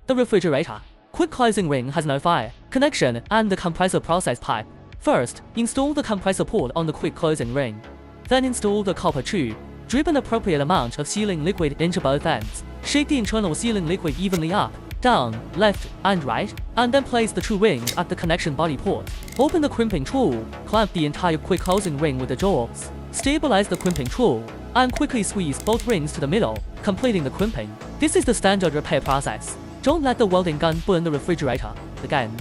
The refrigerator. Quick closing ring has no fire connection and the compressor process pipe. First, install the compressor port on the quick closing ring. Then install the copper tube. Drip an appropriate amount of sealing liquid into both ends. Shake the internal sealing liquid evenly up, down, left, and right, and then place the two rings at the connection body port. Open the crimping tool, clamp the entire quick closing ring with the jaws. Stabilize the crimping tool, and quickly squeeze both rings to the middle, completing the crimping. This is the standard repair process. Don't let the welding gun burn the refrigerator. Again,